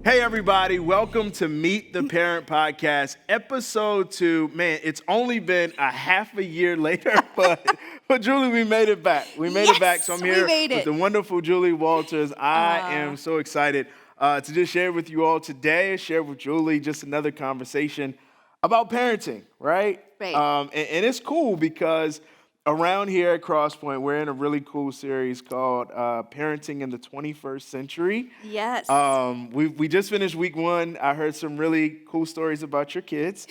Hey, everybody, welcome to Meet the Parent Podcast, episode 2. Man, it's only been a half a year later, but Julie, we made it back. We made it back. So I'm we here made with it. the wonderful Julie Walters. I am so excited to just share with you all today, share with Julie just another conversation about parenting, right? Right. And it's cool because around here at Crosspoint, we're in a really cool series called Parenting in the 21st Century. Yes. We just finished week 1. I heard some really cool stories about your kids.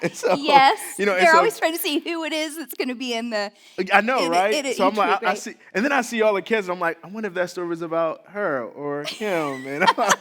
And so, yes. and They're so- always trying to see who it is that's going to be in the. I know, in- right? in So I'm each like, week, I right? see, and then I see all the kids. And I'm like, I wonder if that story was about her or him. And I'm like,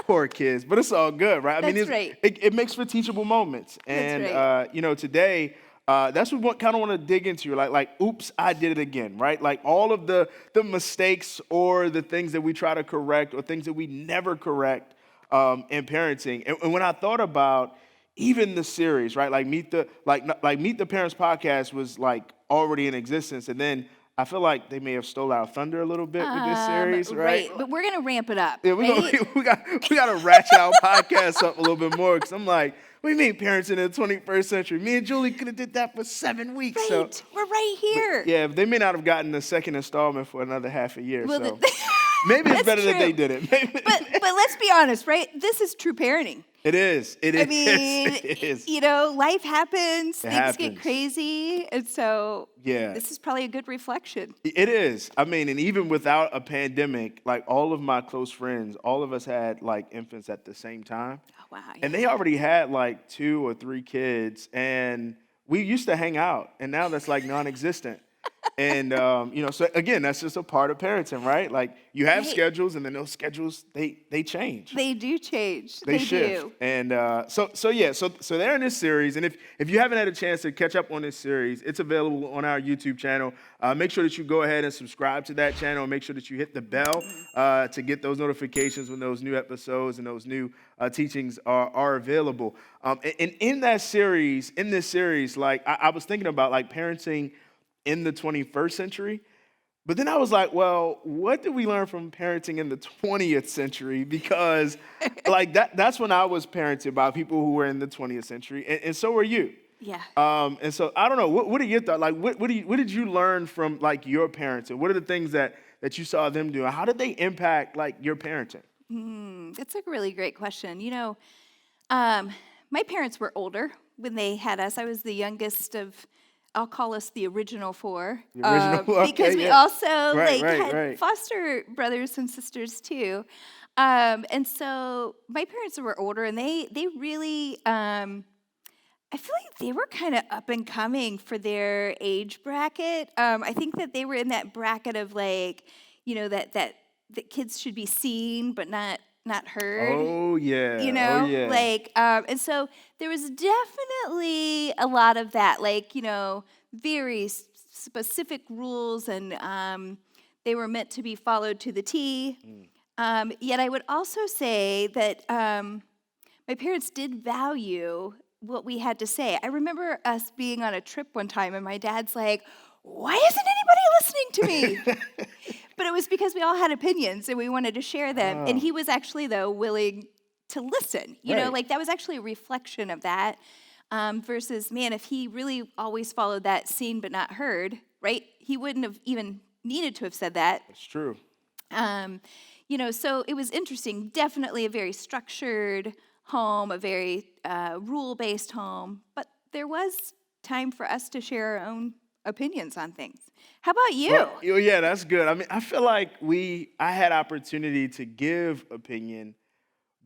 poor kids, but it's all good, right? That's it's, right. it makes for teachable moments. And right. today. That's what we kind of want to dig into. Like, oops, I did it again, right? Like all of the mistakes or the things that we try to correct or things that we never correct in parenting. And when I thought about even the series, right? Like Meet the Parents podcast was like already in existence, and then I feel like they may have stole our thunder a little bit with this series, right? But we're going to ramp it up. Yeah, right? we got to ratchet our podcast up a little bit more because I'm like, what do you mean parents in the 21st century? Me and Julie could have did that for 7 weeks. Right. So, We're right here. yeah, they may not have gotten the second installment for another half a year. Well, So maybe it's That's better that they true. did it. Maybe. But let's be honest, right? This is true parenting. It is. It is. I mean, It is. life happens, things happens. get crazy, and so Yeah. this is probably a good reflection. It is. I mean, and even without a pandemic, like all of my close friends, all of us had like infants at the same time. Oh, wow. And they already had like 2 or 3 kids, and we used to hang out, and now that's like non-existent. And so again, that's just a part of parenting, right? Like you have Right. schedules, and then those schedules they change, They do change. they shift. do. And so they're in this series, and if you haven't had a chance to catch up on this series, it's available on our YouTube channel. Make sure that you go ahead and subscribe to that channel, and make sure that you hit the bell to get those notifications when those new episodes and those new teachings are available. And in this series, like I was thinking about like parenting in the 21st century. But then I was like, well, what did we learn from parenting in the 20th century? Because like that's when I was parented by people who were in the 20th century, and so were you. Yeah. And so I don't know, what are your thoughts? Like what did you learn from like your parents, and what are the things that you saw them do? How did they impact like your parenting? That's a really great question. My parents were older when they had us. I was the youngest of, I'll call us the original 4. The original, okay, because we yeah. also Right, had foster brothers and sisters too. And so my parents were older, and they really, I feel like they were kind of up and coming for their age bracket. I think that they were in that bracket of like, that kids should be seen but not heard. Oh yeah. Oh, yeah. Like And so there was definitely a lot of that, like, very specific rules, and they were meant to be followed to the T. Yet I would also say that my parents did value what we had to say. I remember us being on a trip one time, and my dad's like, why isn't anybody listening to me? But it was because we all had opinions and we wanted to share them. And he was actually, though, willing to listen. Right. Like that was actually a reflection of that. Versus, man, if he really always followed that seen but not heard, right? He wouldn't have even needed to have said that. It's true. So it was interesting. Definitely a very structured home, a very rule-based home. But there was time for us to share our own opinions on things. How about you? Well, yeah, that's good. I mean, I feel like I had opportunity to give opinion,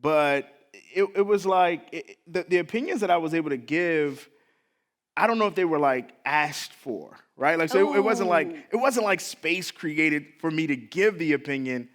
but it was like the opinions that I was able to give, I don't know if they were like asked for, right? Like, so it wasn't like space created for me to give the opinion.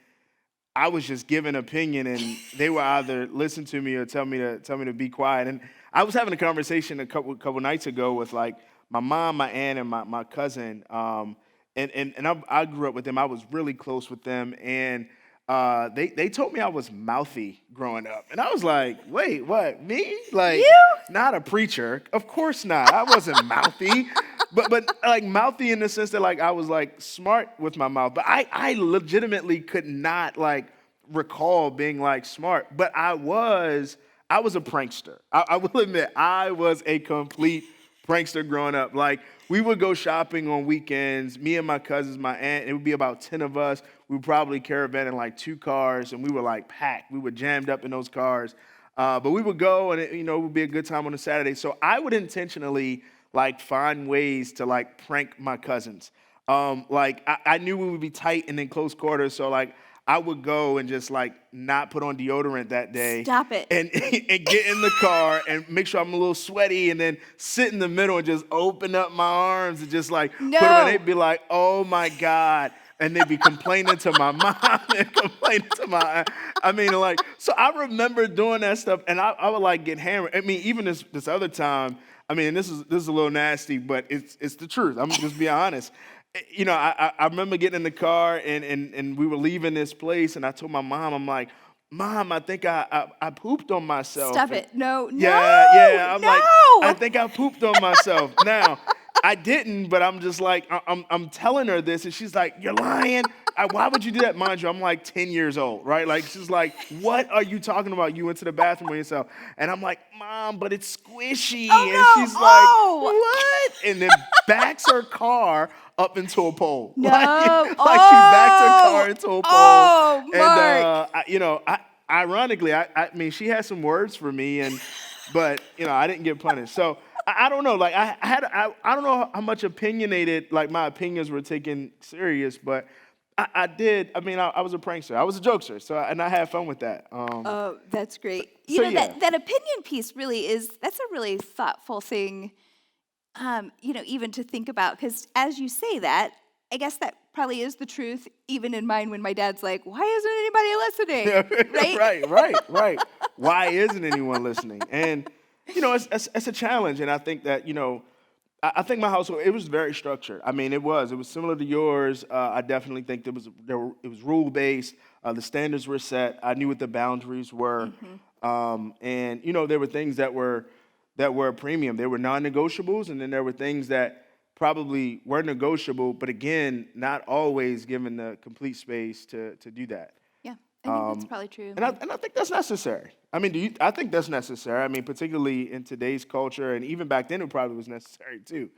I was just giving opinion, and they would either listen to me or tell me to be quiet. And I was having a conversation a couple nights ago with like my mom, my aunt, and my cousin. And I grew up with them. I was really close with them, and they told me I was mouthy growing up, and I was like, wait, what? Me? Like, You? Not a preacher, of course not. I wasn't mouthy, but like mouthy in the sense that like I was like smart with my mouth, but I legitimately could not like recall being like smart, but I was a prankster. I will admit I was a complete prankster growing up. Like we would go shopping on weekends, me and my cousins, my aunt. It would be about 10 of us. We would probably caravan in like 2 cars, and we were like packed. We were jammed up in those cars. But we would go, and it would be a good time on a Saturday. So I would intentionally like find ways to like prank my cousins. Like I knew we would be tight and in close quarters, so like I would go and just like not put on deodorant that day. Stop it. And and get in the car and make sure I'm a little sweaty, and then sit in the middle and just open up my arms and just like put them on. No. They'd be like, "Oh my God." And they'd be complaining to my mom and complaining to I mean, like, so I remember doing that stuff, and I would like get hammered. I mean, even this other time, I mean, this is a little nasty, but it's the truth. I'm just being honest. I remember getting in the car, and we were leaving this place, and I told my mom, I'm like, Mom, I think I pooped on myself. Stop it. No, Yeah. I'm no. like, I think I pooped on myself. Now, I didn't, but I'm just like, I'm telling her this, and she's like, you're lying. Why would you do that? Mind you, I'm like 10 years old, right? Like, she's like, what are you talking about? You went to the bathroom by yourself. And I'm like, Mom, but it's squishy. Oh, and no. she's Oh. like, what? And then backs her car up into a pole. No. Like she backed her car into a pole. Oh, And, Mark. ironically, I mean, she had some words for me, but I didn't get punished. So I don't know. Like I don't know how much opinionated like my opinions were taken serious, but I did. I mean, I was a prankster. I was a jokester. So and I had fun with that. Oh, that's great. So, yeah. That opinion piece really that's a really thoughtful thing, even to think about. Because as you say that, I guess that probably is the truth, even in mine when my dad's like, why isn't anybody listening? Right? Right. Why isn't anyone listening? And, it's a challenge. And I think that, I think my household, it was very structured. I mean, it was similar to yours. I definitely think it was rule-based. The standards were set. I knew what the boundaries were. And, there were things that were a premium. There were non-negotiables, and then there were things that probably were negotiable, but again, not always given the complete space to do that. Yeah, I think that's probably true. And I think that's necessary. I mean, I think that's necessary. I mean, particularly in today's culture, and even back then, it probably was necessary too.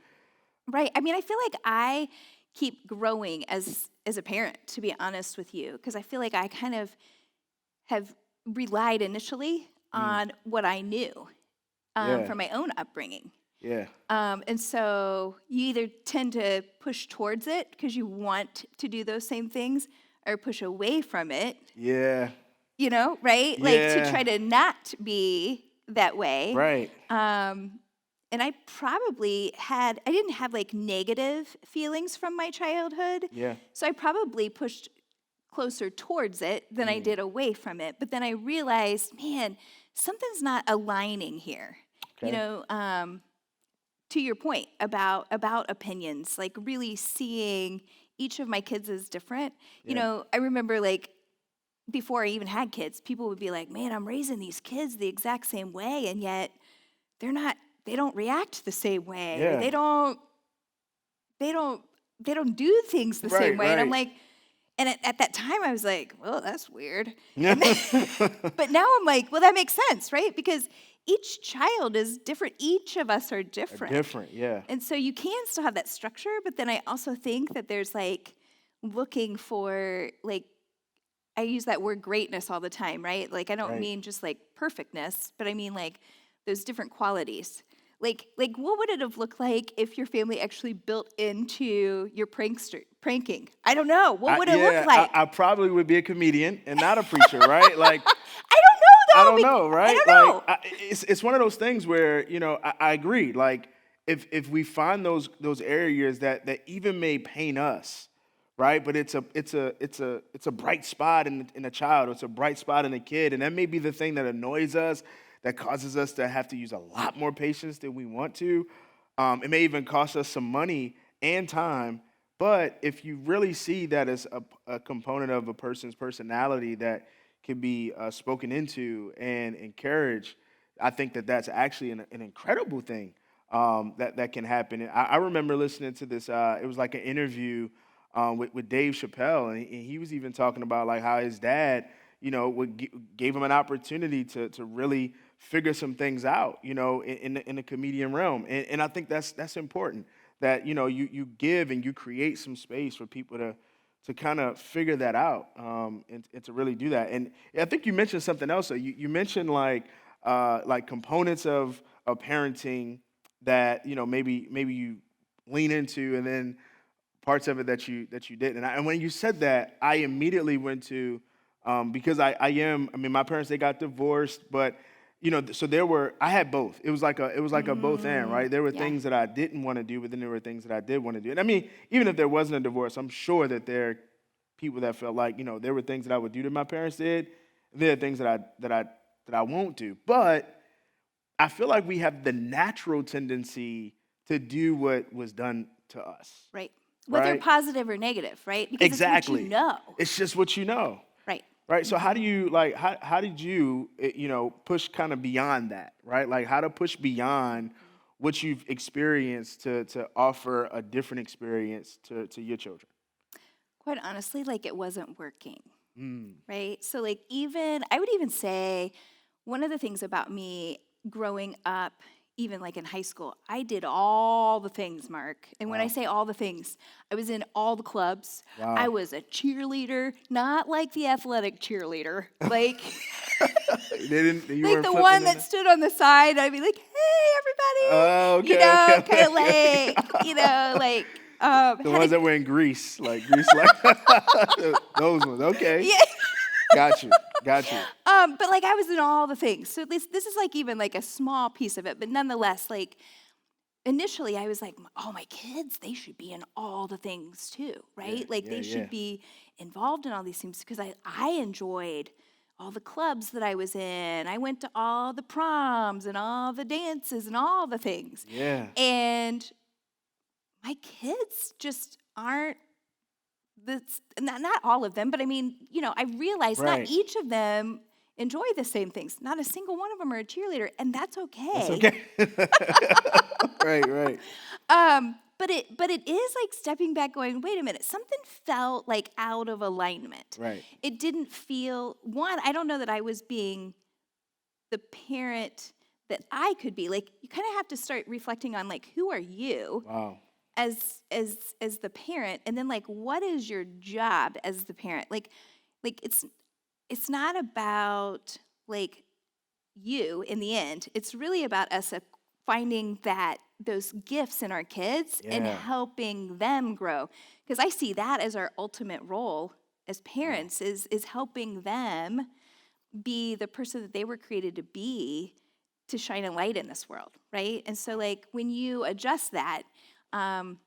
Right. I mean, I feel like I keep growing as a parent, to be honest with you, because I feel like I kind of have relied initially on what I knew Yeah. from my own upbringing. Yeah. And so you either tend to push towards it because you want to do those same things, or push away from it, Yeah. right? Like to Yeah. try to not be that way. Right. And I didn't have like negative feelings from my childhood. Yeah. So I probably pushed closer towards it than I did away from it. But then I realized, man, something's not aligning here. Okay. To your point about opinions, like really seeing each of my kids as different. I remember like before I even had kids, people would be like, man, I'm raising these kids the exact same way, and yet they don't react the same way. Yeah. They don't do things the same Right, way. And I'm right. like, and at that time I was like, well, that's weird. Yeah. But now I'm like, well, that makes sense, right? Because each child is different. Each of us are different. Different. Yeah. And so you can still have that structure, but then I also think that there's like looking for like, I use that word greatness all the time, right? Like I don't Right. mean just like perfectness, but I mean like those different qualities. Like what would it have looked like if your family actually built into your pranking? I don't know. What would it look like? I probably would be a comedian and not a preacher, right? Like, I don't know though. I don't know, right? I don't know. Like, it's one of those things where I agree. Like, if we find those areas that even may pain us, right? But it's a bright spot in a child. It's a bright spot in a kid, and that may be the thing that annoys us, that causes us to have to use a lot more patience than we want to. It may even cost us some money and time. But if you really see that as a component of a person's personality that can be spoken into and encouraged, I think that that's actually an incredible thing that can happen. And I remember listening to this. It was like an interview with Dave Chappelle, and he was even talking about like how his dad, gave him an opportunity to really figure some things out, in the comedian realm. And I think that's important that, you give and you create some space for people to kind of figure that out, and to really do that. And I think you mentioned something else. You mentioned like components of parenting that, maybe you lean into, and then parts of it that you didn't. And when you said that, I immediately went to, because my parents, they got divorced, but so I had both. It was like a both and, right? There were Yeah. things that I didn't want to do, but then there were things that I did want to do. And I mean, even if there wasn't a divorce, I'm sure that there are people that felt like, there were things that I would do that my parents did. And there are things that I won't do. But I feel like we have the natural tendency to do what was done to us. Right. Whether Right? positive or negative, right? Because Exactly. it's what you know. It's just what you know. Right. Right. So how do you how did you push kind of beyond that, right? Like how to push beyond what you've experienced to offer a different experience to your children? Quite honestly, like it wasn't working. Mm. Right? So like I would even say one of the things about me growing up, even like in high school, I did all the things, Mark. And when I Wow. say all the things, I was in all the clubs. Wow. I was a cheerleader, not like the athletic cheerleader, like You like weren't the flipping one in that stood on the side. I'd be like, "Hey, everybody!" Oh, okay, kind okay, of like, like the had ones a that were in Greece, like those ones. Okay. yeah. Got you. Got you. But like I was in all the things. So this is like even like a small piece of it, but nonetheless, like initially I was like, oh, my kids, they should be in all the things too, right? Yeah, Like yeah, they yeah. should be involved in all these things because I enjoyed all the clubs that I was in. I went to all the proms and all the dances and all the things. Yeah. And my kids just aren't not all of them, but I mean, I realize not Right. each of them enjoy the same things. Not a single one of them are a cheerleader, and that's That's okay. okay. Right, right. But it is like stepping back, going, wait a minute, something felt like out of alignment. Right. It didn't feel I don't know that I was being the parent that I could be. Like you kind of have to start reflecting on like who are you Wow. as the parent, and then like what is your job as the parent, like it's not about like you in the end. It's really about us finding those gifts in our kids and Yeah. helping them grow, because I see that as our ultimate role as parents is helping them be the person that they were created to be, to shine a light in this world, right? And so like when you adjust that, and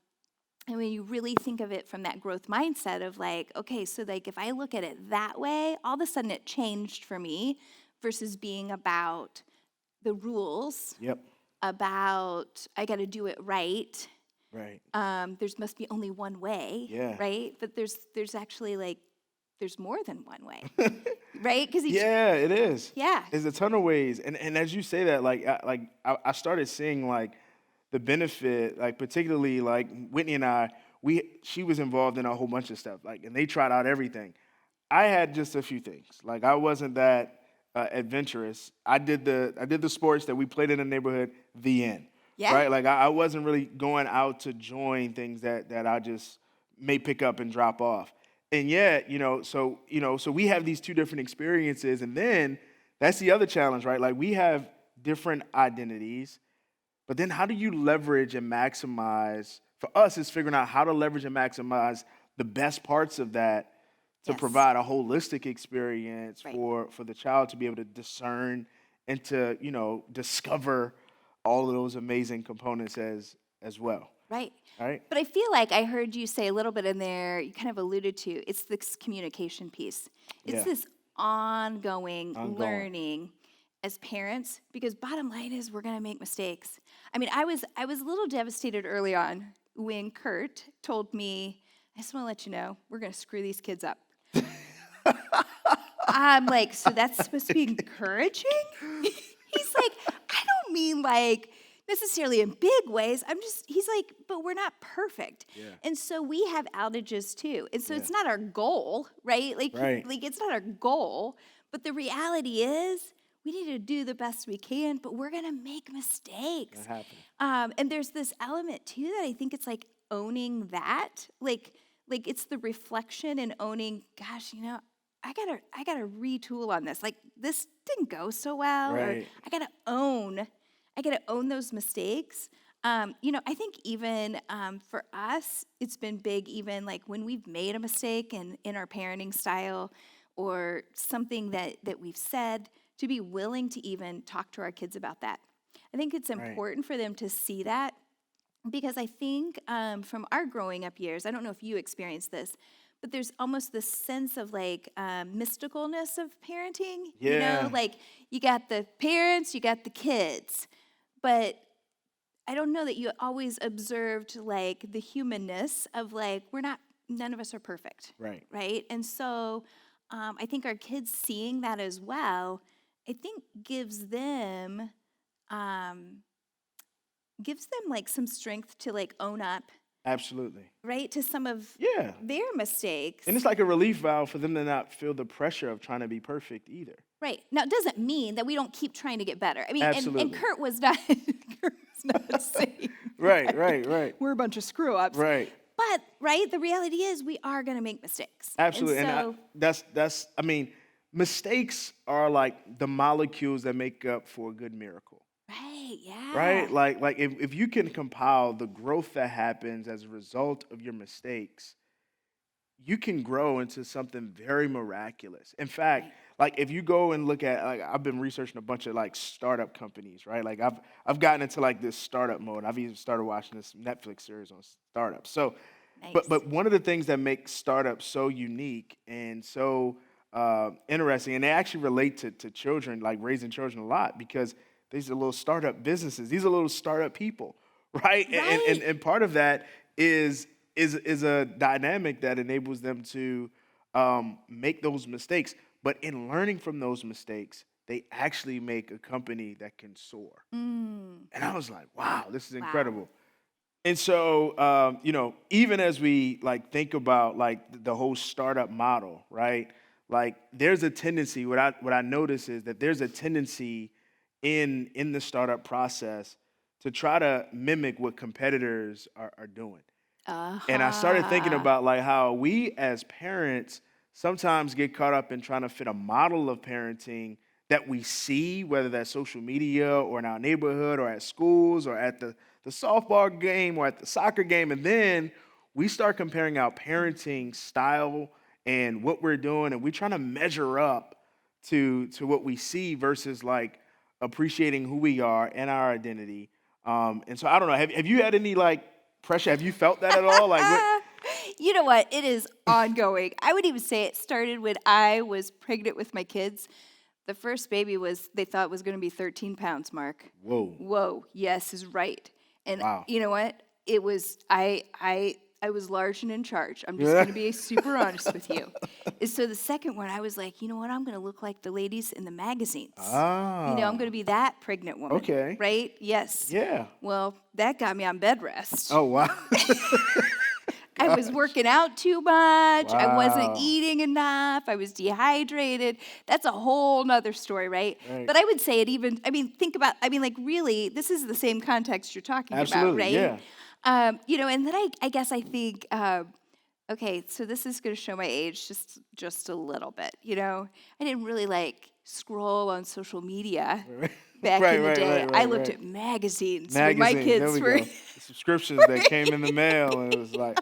when you really think of it from that growth mindset of like, okay, so like if I look at it that way, all of a sudden it changed for me versus being about the rules, Yep. about I got to do it right. Right. There's must be only one way, Yeah. right? But there's actually like there's more than one way, right? Because Yeah, it is. yeah, There's a ton of ways, and as you say that, I started seeing like the benefit, like particularly like Whitney and I, she was involved in a whole bunch of stuff, like, and they tried out everything. I had just a few things, like I wasn't that adventurous. I did the sports that we played in the neighborhood. The end. Yeah. Right. Like I wasn't really going out to join things that I just may pick up and drop off. And yet, so we have these two different experiences, and then that's the other challenge, right? Like we have different identities, but then how do you leverage and maximize? For us, it's figuring out how to leverage and maximize the best parts of that to Yes. provide a holistic experience Right. for the child to be able to discern and to discover all of those amazing components as well. right. All right. But I feel like I heard you say a little bit in there, you kind of alluded to, it's this communication piece. It's Yeah. this ongoing Ongoing. learning as parents, because bottom line is we're going to make mistakes. I mean, I was a little devastated early on when Kurt told me, I just want to let you know, we're going to screw these kids up. I'm like, so that's supposed to be encouraging? He's like, I don't mean like necessarily in big ways. He's like, but we're not perfect. Yeah. And so we have outages too. And so Yeah. it's not our goal, right? Right. Like it's not our goal. But the reality is we need to do the best we can, but we're going to make mistakes. That happens. And there's this element too that I think it's like owning that. Like it's the reflection and owning, gosh, I gotta retool on this. Like this didn't go so well. Right. Or I gotta own those mistakes. I think even for us, it's been big even like when we've made a mistake in our parenting style or something that we've said, to be willing to even talk to our kids about that. I think it's important for them to see that because I think from our growing up years, I don't know if you experienced this, but there's almost this sense of like mysticalness of parenting. Yeah. Like you got the parents, you got the kids, but I don't know that you always observed like the humanness of like none of us are perfect. Right? And so I think our kids seeing that as well, I think gives them like some strength to like own up, Absolutely. right, to some of Yeah. their mistakes. And it's like a relief valve for them to not feel the pressure of trying to be perfect either. Right. Now, it doesn't mean that we don't keep trying to get better. I mean, Absolutely. and Kurt was not saying Right. we're a bunch of screw ups. Right. But, right, the reality is we are going to make mistakes. Absolutely. And so, mistakes are like the molecules that make up for a good miracle. right, yeah. Right? Like if you can compile the growth that happens as a result of your mistakes, you can grow into something very miraculous. In fact, like if you go and look at, like I've been researching a bunch of like startup companies, right? Like I've gotten into like this startup mode. I've even started watching this Netflix series on startups. So, Nice. but one of the things that makes startups so unique and so interesting, and they actually relate to children, like raising children a lot, because these are little startup businesses. These are little startup people, right? Right. And part of that is a dynamic that enables them to make those mistakes. But in learning from those mistakes, they actually make a company that can soar. And I was like, wow, this is incredible. And so, even as we like think about like the whole startup model, right? Like there's a tendency, what I notice is that there's a tendency in the startup process to try to mimic what competitors are doing. And I started thinking about like how we as parents sometimes get caught up in trying to fit a model of parenting that we see, whether that's social media or in our neighborhood or at schools or at the softball game or at the soccer game. And then we start comparing our parenting style and what we're doing, and we're trying to measure up to what we see versus like appreciating who we are and our identity. And so I don't know, have you had any like pressure? Have you felt that at all? Like what? You know what? It is ongoing. I would even say it started when I was pregnant with my kids. The first baby they thought was going to be 13 pounds, Mark. Whoa. Yes is right. And Wow. you know what? It was, I was large and in charge. I'm just going to be super honest with you. And so the second one, I was like, you know what? I'm going to look like the ladies in the magazines. Ah. I'm going to be that pregnant woman. Okay. Right? Yes. Yeah. Well, that got me on bed rest. Oh, wow. I was working out too much. I wasn't Wow. eating enough. I was dehydrated. That's a whole nother story, right? Right. But I would say think about, like really, this is the same context you're talking Absolutely, about, right? yeah. And then I guess okay, so this is going to show my age just a little bit, I didn't really like scroll on social media back in the day. I looked at magazines when my kids there we were... go. The subscriptions that came in the mail, and it was like,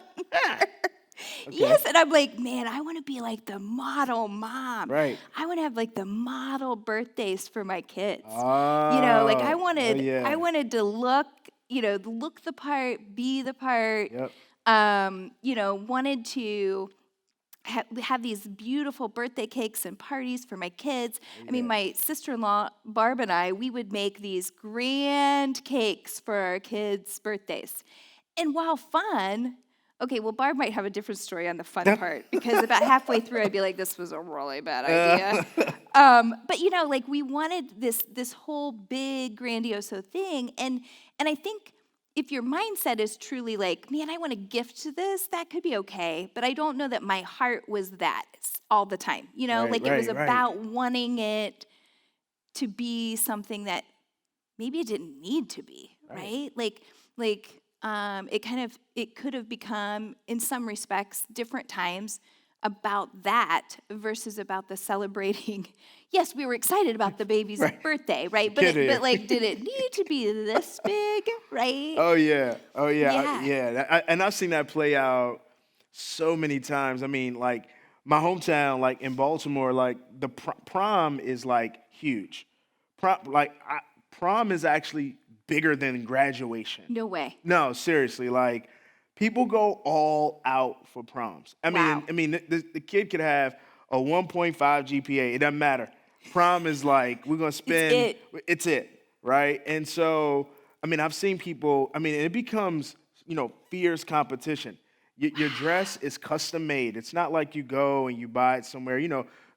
Yes, and I'm like, man, I want to be like the model mom. Right. I want to have like the model birthdays for my kids. oh, I wanted, yeah. I wanted to look the part, be the part. Yep. Wanted to have these beautiful birthday cakes and parties for my kids. I mean, my sister-in-law, Barb, and I, we would make these grand cakes for our kids' birthdays. And while fun, okay, well, Barb might have a different story on the fun part, because about halfway through, I'd be like, this was a really bad idea. But like we wanted this whole big grandiose thing, and I think if your mindset is truly like, man, I want to gift to this, that could be okay. But I don't know that my heart was that all the time. Right, Like it was right, right. about wanting it to be something that maybe it didn't need to be, right? It could have become, in some respects, different times about that versus about the celebrating. Yes, we were excited about the baby's Right. birthday, right? But Kid here. like, did it need to be this big, right? Oh yeah, oh yeah, Yeah. yeah. And I've seen that play out so many times. I mean, like my hometown, like in Baltimore, like the prom is like huge. Prom is actually bigger than graduation. No way. No, seriously, like people go all out for proms. Wow. The kid could have a 1.5 GPA. It doesn't matter. Prom is like we're gonna spend. It's it, right? And so, I've seen people. It becomes fierce competition. Your dress is custom made. It's not like you go and you buy it somewhere.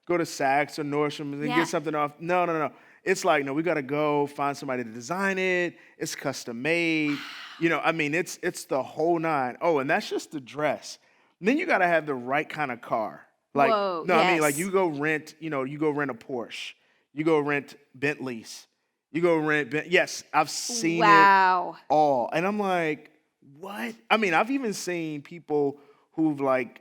Go to Saks or Nordstrom and get something off. No. It's like, no, we got to go find somebody to design it. It's custom made. It's the whole nine. Oh, and that's just the dress. And then you got to have the right kind of car. Like, Whoa, no, yes. like you go rent a Porsche. You go rent Bentleys. You go rent, yes, I've seen Wow. it all. And I'm like, what? I've even seen people who've like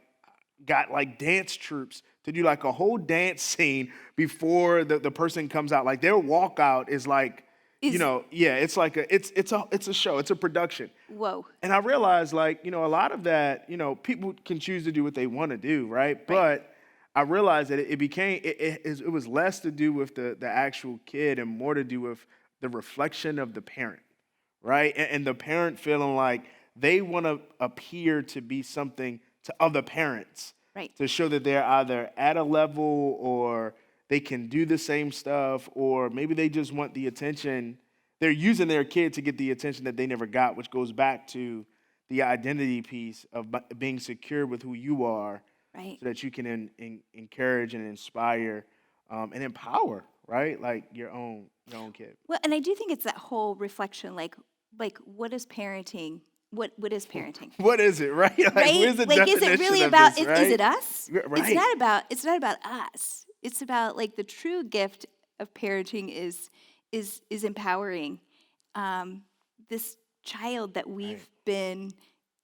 got like dance troupes to do like a whole dance scene before the person comes out. Like their walkout is like, it's like it's a show, it's a production. Whoa. And I realized like, a lot of that, people can choose to do what they want to do, right? But I realized that it was less to do with the actual kid and more to do with the reflection of the parent, right? And the parent feeling like they want to appear to be something to other parents. Right. To show that they're either at a level or they can do the same stuff, or maybe they just want the attention. They're using their kid to get the attention that they never got, which goes back to the identity piece of being secure with who you are, Right. so that you can encourage and inspire and empower, right? Like your own kid. Well, and I do think it's that whole reflection, like what is parenting? What is parenting? What is it, right? Like, Right? where's the Like, is it definition really of about? this, right? Is it us? Right. It's not about us. It's about like the true gift of parenting is empowering this child that we've been,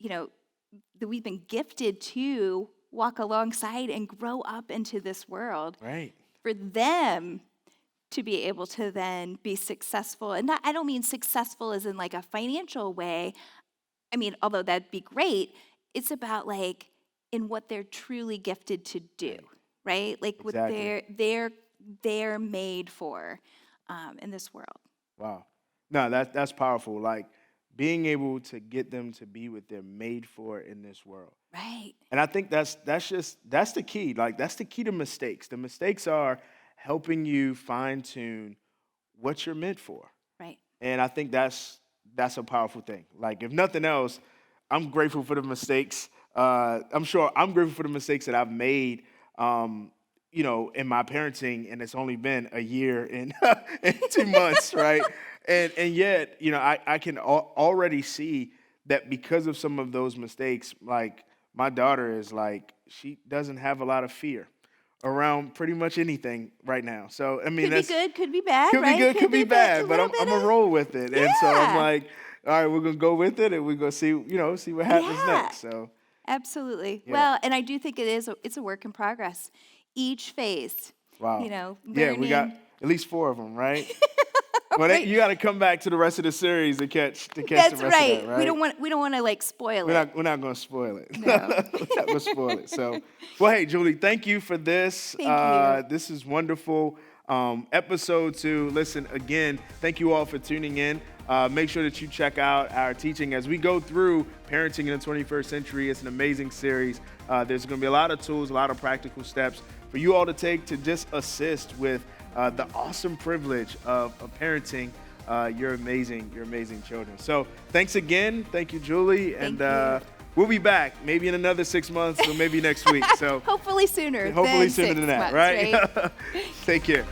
that we've been gifted to walk alongside and grow up into this world. Right. For them to be able to then be successful, and I don't mean successful as in like a financial way. Although that'd be great, it's about like in what they're truly gifted to do, right? Like Exactly. what they're made for in this world. Wow. No, that's powerful. Like being able to get them to be what they're made for in this world. Right. And I think that's the key. Like that's the key to mistakes. The mistakes are helping you fine tune what you're meant for. Right. And I think that's a powerful thing. Like if nothing else, I'm grateful for the mistakes. I'm sure I'm grateful for the mistakes that I've made, in my parenting, and it's only been a year and 2 months, right? And yet, I can already see that because of some of those mistakes, like my daughter is like, she doesn't have a lot of fear around pretty much anything right now. So Could be good, could be bad. could right? be good, could be bad, but a I'm little bit gonna of- roll with it. And so I'm Yeah. like, all right, we're gonna go with it, and we're gonna see what happens Yeah. next. So Absolutely. Yeah. Well, and I do think it's a work in progress. Each phase. wow, Learning. yeah, we got at least 4 of them, right? Well, Right. you got to come back to the rest of the series to catch That's the rest of right. that, right? We don't want to like spoil it. We're not going to spoil it. No. We're not going to spoil it. So, well, hey, Julie, thank you for this. Thank you. This is wonderful. Episode 2. Listen, again, thank you all for tuning in. Make sure that you check out our teaching as we go through parenting in the 21st century. It's an amazing series. There's going to be a lot of tools, a lot of practical steps for you all to take to just assist with the awesome privilege of parenting your amazing children. So thanks again. Thank you, Julie. Thank and you. we'll be back maybe in another 6 months or maybe next week. So Hopefully sooner. hopefully than sooner 6 than that, months, right? Take care.